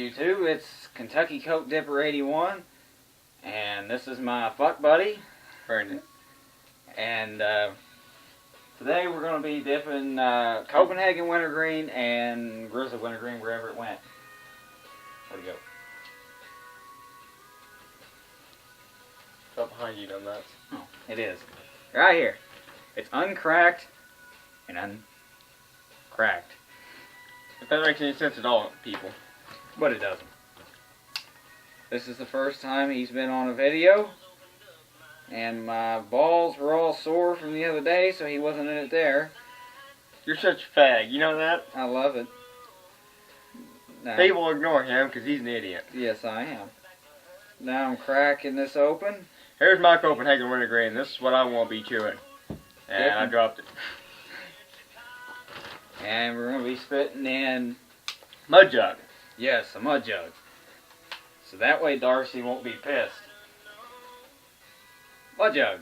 YouTube? It's Kentucky Coke Dipper 81, and this is my fuck buddy, Brandon. And today we're going to be dipping Copenhagen wintergreen and grizzly wintergreen wherever it went. Where'd it go? Up behind you, nuts. Oh, it is. Right here. It's uncracked and uncracked. If that makes any sense at all, people. But it doesn't. This is the first time he's been on a video. And my balls were all sore from the other day, so he wasn't in it there. You're such a fag, you know that? I love it. Now, People ignore him because he's an idiot. yes, I am. Now I'm cracking this open. Here's my Copenhagen wintergreen. This is what I want to be chewing. And Yep. I dropped it. And we're going to be spitting in, Mud jug. yes, a mud jug. So that way Darcy won't be pissed. Mud jug.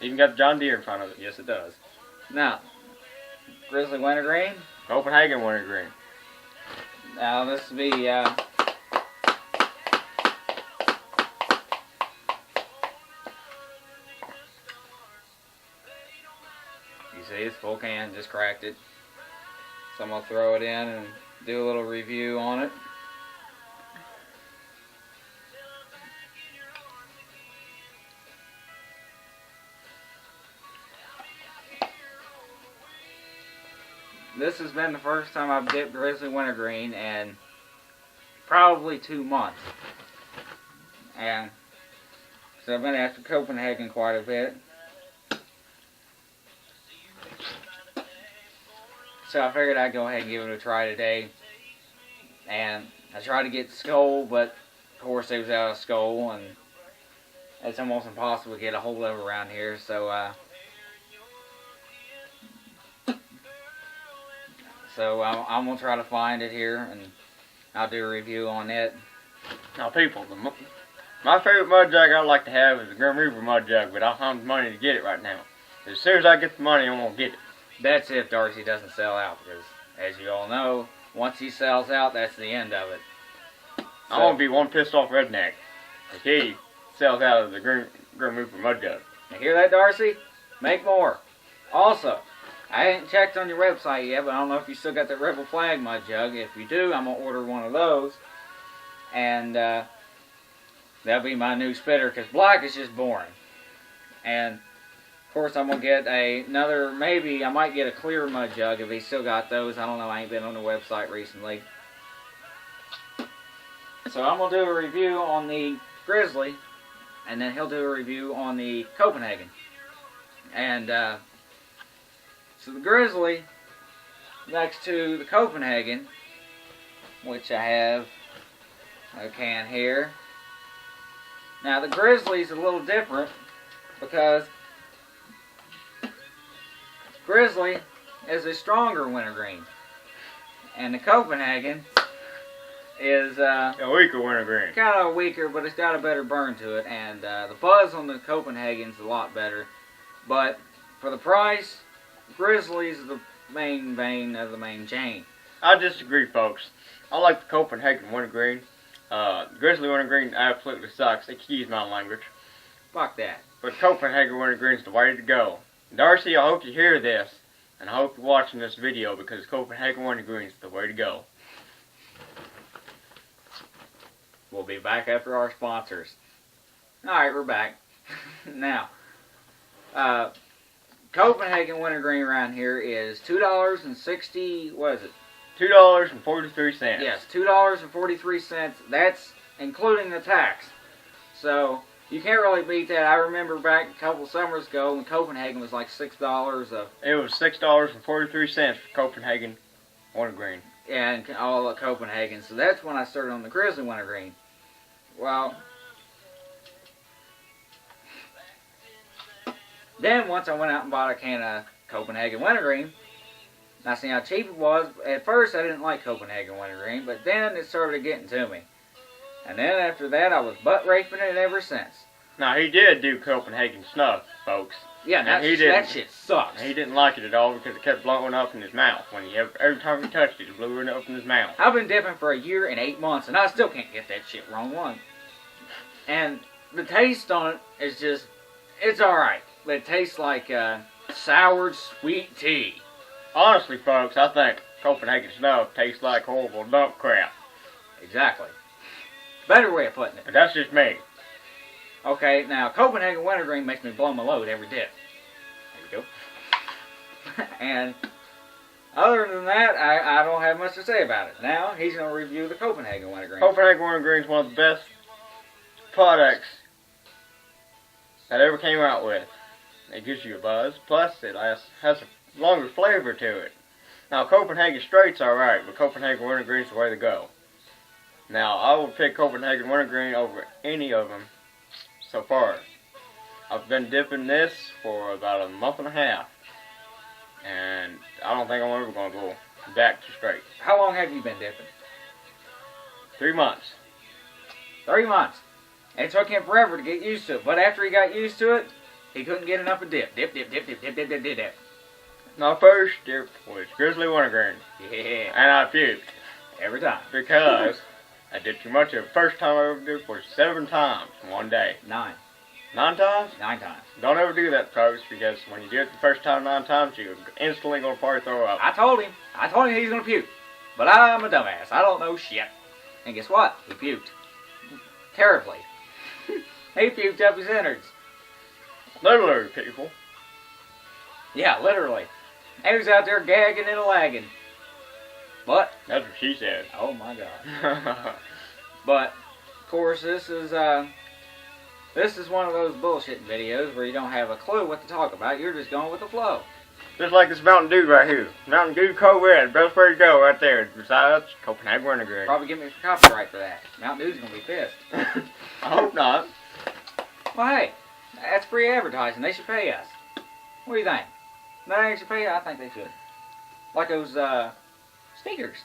Even got the John Deere in front of it. Yes, it does. Now, grizzly wintergreen. Copenhagen wintergreen. Now this will be, you see, it's full can, just cracked it. So I'm going to throw it in and do a little review on it. This has been the first time I've dipped grizzly wintergreen in probably 2 months. And so I've been after Copenhagen quite a bit. So I figured I'd go ahead and give it a try today. And I tried to get Skull, but of course it was out of Skull, and it's almost impossible to get a hold of around here. So I'm going to try to find it here, and I'll do a review on it. Now, people, my favorite mud jug I'd like to have is the Grim Reaper mud jug, but I don't have the money to get it right now. As soon as I get the money, I'm going to get it. That's if Darcy doesn't sell out, because as you all know, once he sells out, that's the end of it. I'm going to be one pissed off redneck if he sells out of the Grim Reaper mud jug. You hear that, Darcy? Make more. Also, I ain't checked on your website yet, but I don't know if you still got that Rebel Flag mud jug. If you do, I'm going to order one of those. And that'll be my new spitter, because black is just boring. And of course, I'm going to get another, maybe I might get a clear mud jug if he's still got those. I don't know, I ain't been on the website recently. So I'm going to do a review on the Grizzly, and then he'll do a review on the Copenhagen. And so the Grizzly, next to the Copenhagen, which I have a can here. Now the Grizzly's a little different, because Grizzly is a stronger wintergreen, and the Copenhagen is A weaker wintergreen. kind of weaker, but it's got a better burn to it, and the buzz on the Copenhagen's a lot better. But for the price, Grizzly's the main vein of the main chain. I disagree, folks. I like the Copenhagen wintergreen. Grizzly wintergreen absolutely sucks. Excuse my language. Fuck that. But Copenhagen wintergreen's the way to go. Darcy, I hope you hear this, and I hope you're watching this video, because Copenhagen wintergreen's the way to go. We'll be back after our sponsors. Alright, we're back. Now, Copenhagen wintergreen around here is $2.60, what is it? $2.43. Yes, $2.43. That's including the tax. So, you can't really beat that. I remember back a couple summers ago when Copenhagen was like $6 of, It was $6.43 for Copenhagen wintergreen. and all of Copenhagen. So that's when I started on the grizzly wintergreen. Well, then once I went out and bought a can of Copenhagen wintergreen, I seen how cheap it was. At first I didn't like Copenhagen wintergreen, but then it started getting to me. And then after that I was butt raping it ever since. Now, he did do Copenhagen snuff, folks. Yeah, Now, that shit sucks. He didn't like it at all because it kept blowing up in his mouth. Every time he touched it, it blew it up in his mouth. I've been dipping for a year and 8 months, and I still can't get that shit wrong one. And the taste on it is just, it's alright. But it tastes like soured sweet tea. Honestly, folks, I think Copenhagen snuff tastes like horrible dump crap. Exactly. Better way of putting it. But that's just me. Okay, now Copenhagen wintergreen makes me blow my load every dip. There you go. And other than that, I don't have much to say about it. Now he's going to review the Copenhagen wintergreen. Copenhagen wintergreen is one of the best products that ever came out with. It gives you a buzz, plus it has a longer flavor to it. Now Copenhagen straight's alright, but Copenhagen wintergreen's the way to go. Now I would pick Copenhagen wintergreen over any of them so far. I've been dipping this for about a month and a half, and I don't think I'm ever going to go back to straight. How long have you been dipping? 3 months. 3 months. It took him forever to get used to it, but after he got used to it, he couldn't get enough of dip. Dip, dip, dip, dip, dip, dip, dip, dip, dip. My first dip was grizzly wintergreen. Yeah. And I puked. Every time. Because I did too much of it. First time I ever did was 7 times in one day. 9. 9 times? 9 times. Don't ever do that, folks, because when you do it the first time 9 times, you're instantly going to probably throw up. I told him he's going to puke. But I'm a dumbass. I don't know shit. And guess what? He puked. Terribly. He puked up his innards. Literally, people. Yeah, literally. He was out there gagging and lagging. But that's what she said. Oh my God. But of course this is one of those bullshit videos where you don't have a clue what to talk about. You're just going with the flow. Just like this Mountain Dew right here. Mountain Dew Cold Red. Best way to go right there. Besides Copenhagen wintergreen. Probably get me for copyright for that. Mountain Dew's gonna be pissed. I hope not. Well, hey, that's free advertising. They should pay us. What do you think? They should pay us? I think they should. Like those sneakers.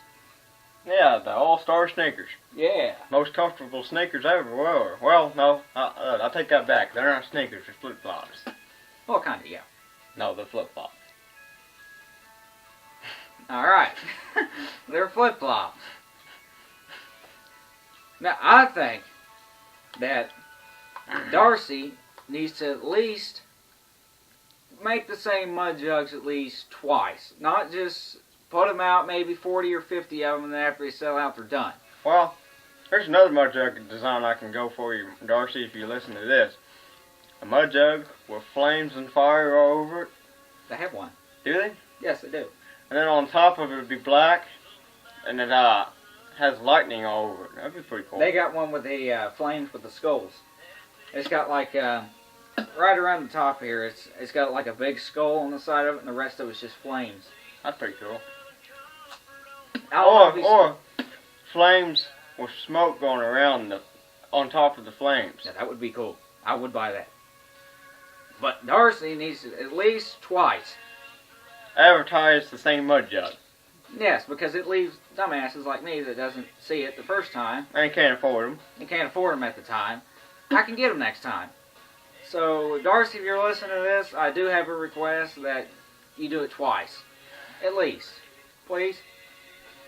Yeah, the All-Star sneakers. Yeah. Most comfortable sneakers ever were. Well, no, I take that back. They're not sneakers, they're flip-flops. Well, kind of, yeah. No, they're flip-flops. Alright. They're flip-flops. Now, I think that Darcy needs to at least make the same mud jugs at least twice. Not just put them out, maybe 40 or 50 of them, and then after they sell out, they're done. Well, there's another mud jug design I can go for you, Darcy, if you listen to this. A mud jug with flames and fire all over it. They have one. Do they? Yes, they do. And then on top of it would be black, and it has lightning all over it. That'd be pretty cool. They got one with the flames with the skulls. It's got like right around the top here. It's got like a big skull on the side of it, and the rest of it's just flames. That's pretty cool. Or flames with smoke going around on top of the flames. Yeah, that would be cool. I would buy that. But Darcy needs to at least twice advertise the same mud jug. Yes, because it leaves dumbasses like me that doesn't see it the first time. And can't afford them. You can't afford them at the time. I can get them next time. So, Darcy, if you're listening to this, I do have a request that you do it twice. At least. Please?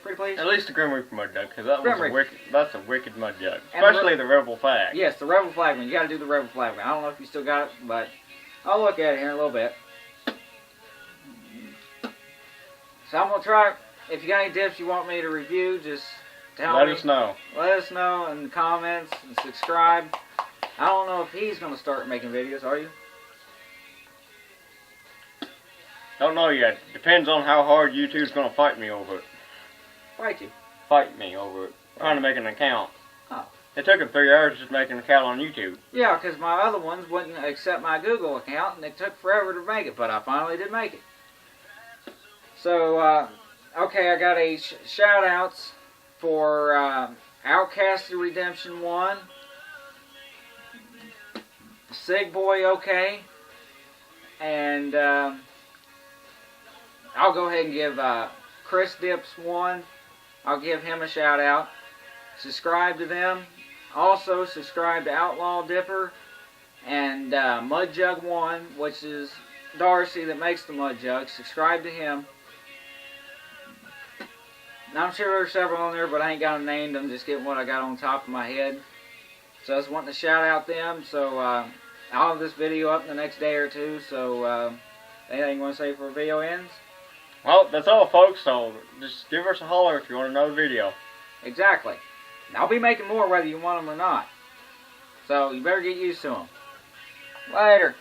Pretty please? At least the Grim Reaper mud jug, because that's a wicked mud jug. And especially the Rebel flag. Yes, the Rebel flag one. You got to do the Rebel flag one. I don't know if you still got it, but I'll look at it here in a little bit. So I'm going to try. If you got any dips you want me to review, just tell me. Let us know. Let us know in the comments and subscribe. I don't know if he's going to start making videos, are you? Don't know yet. Depends on how hard YouTube's going to fight me over it. Fight you? Fight me over it. Trying to make an account. Oh. It took him 3 hours just making an account on YouTube. Yeah, because my other ones wouldn't accept my Google account, and it took forever to make it, but I finally did make it. So, okay, I got a shout-outs for Outcasted Redemption 1, Sig Boy OK, and I'll go ahead and give Chris Dips 1, I'll give him a shout-out. Subscribe to them. Also, subscribe to Outlaw Dipper And Mud Jug 1, which is Darcy that makes the Mud Jug. Subscribe to him. Now, I'm sure there's several on there, but I ain't got them named. I'm just getting what I got on top of my head. So I was wanting to shout out them. So I'll have this video up in the next day or two. So anything you want to say for video ends? Well, that's all, folks. So just give us a holler if you want another video. Exactly. And I'll be making more whether you want them or not. So you better get used to them. Later.